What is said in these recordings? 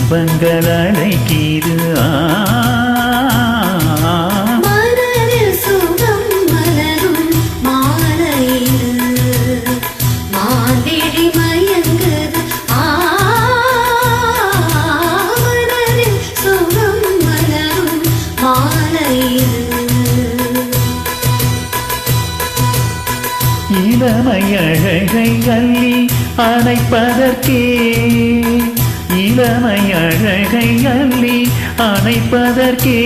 இன்பங்கள் அழைக்கிது மனதில் சுகம் மலரும் மாலையில் மாந்திழி மயங்குது மனதில் சுகம் மலரும் மாலையில் இளமை அழகை அள்ளி அணைப்பதற்கே இளமை அழகை அள்ளி அணைப்பதற்கே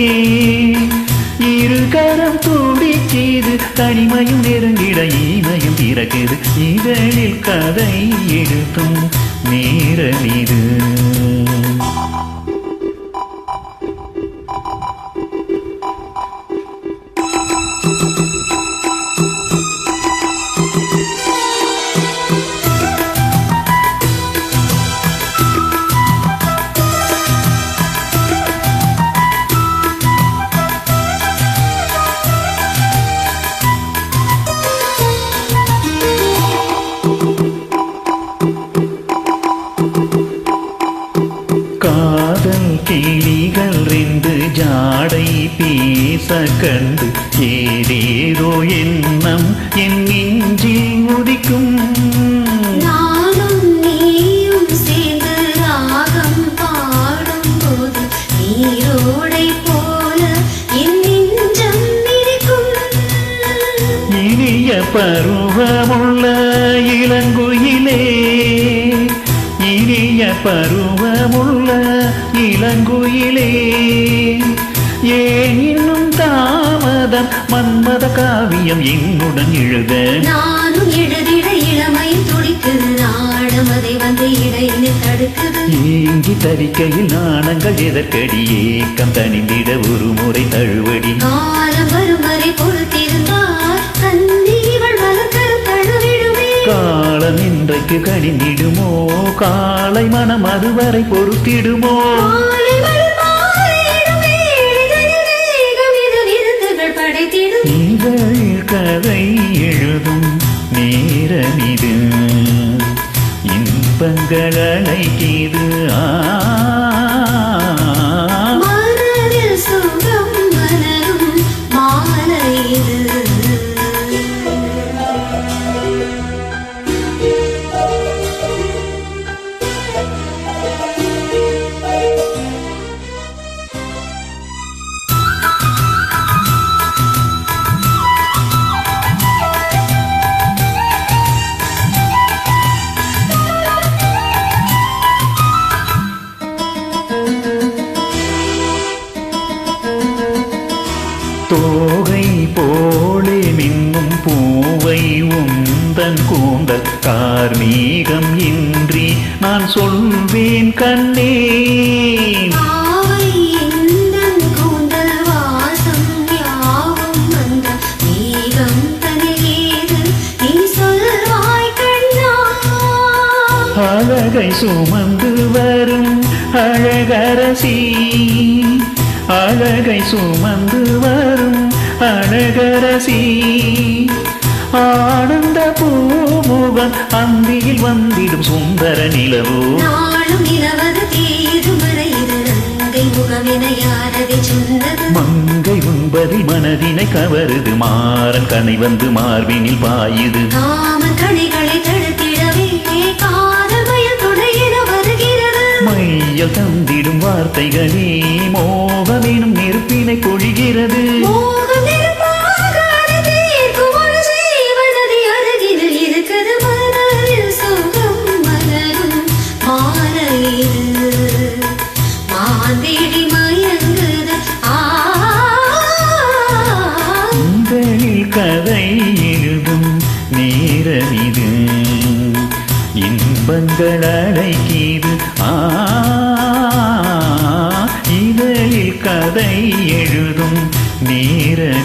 இரு கரம் துடிக்கிது தனிமையும் நெருங்கிட ஈமையும் பிறக்குது இதழில் கதை எழுத்தும் நேரம் இது காதல் கிளிகள் ரெண்டு ஜாடை பேச கண்டு ஏதேதோ எண்ணம் என் நெஞ்சில் உதிக்கும் நானும் நீயும் சேர்ந்து ராகம் பாடும்போது நீரோடை போல என் நெஞ்சம் இருக்கும் இனிய பருவமுள்ள இளங்குயிலே இனிய பருவமுள்ள இளங்குயிலே ஏன் இன்னும் தாமதம் மன்மத காவியம் என்னுடன் எழுத நானும் எழுதிட இளமை துடிக்குது நாடம் அதை வந்து இடையில் தடுக்குது ஏங்கி தவிக்கையில் நாணங்கள் எதற்கடி ஏக்கம் தணிந்திட ஒரு முறை தழுவடி காலம் வரும் வரை பொறுத்திருந்தால் கண்ணி இவள் வளர்க்க தழுவிடுமே காலம் இன்றைக்கு கணிந்திடுமோ காலை மனம் அதுவரை பொறுத்திடுமோ மாலை வரும் மாலையிடும் வேளைகளில் தேகம் இது விருந்துகள் படைத்திடும் இதழ் கதை எழுதும் நேரம் இது இன்பங்கள் அழைக்கிது மனதில் சுகம் மலரும் மாலையில் தோகை போலே மின்னும் பூவை உந்தன் கூந்தல் கார்மீகம் இன்றி நான் சொல்வேன் கண்ணே பாவை எந்தன் கூந்தல் வாசம் யாவும் வந்த மேகம் தனியேது நீ சொல்வாய் கண்ணா அழகை சுமந்து வரும் அழகரசி அழகை சுமந்து வரும் அழகரசி ஆனந்த பூமுகம் அந்தியில் வந்திடும் சுந்தர நிலவோ நாளும் நிலவது தீரும் வரை இது நங்கை முகமென யாரதை சொன்னது மங்கை உண்பதில் மனதினை கவருது மாறன் கனை வந்து மார்பினில் பாயுது காமன் கணிகளை தடுத்திடவே காதல் மயில் துணையிட வருகிறது மையல் தந்திடும் வார்த்தைகளே மோகமெனும் நெருப்பினை பொழிகிறது மோகம் நெருப்பாக தீர்க்கும் ஒரு ஜீவநதி அருகில் இருக்குது மனதில் சுகம் மலரும் மாலையில் மாந்திழி மயங்குது இதழில் கதை எழுதும் நேரம் இது இன்பங்கள் அழைக்கிது இதழில் கதை எழுதும் நேரம்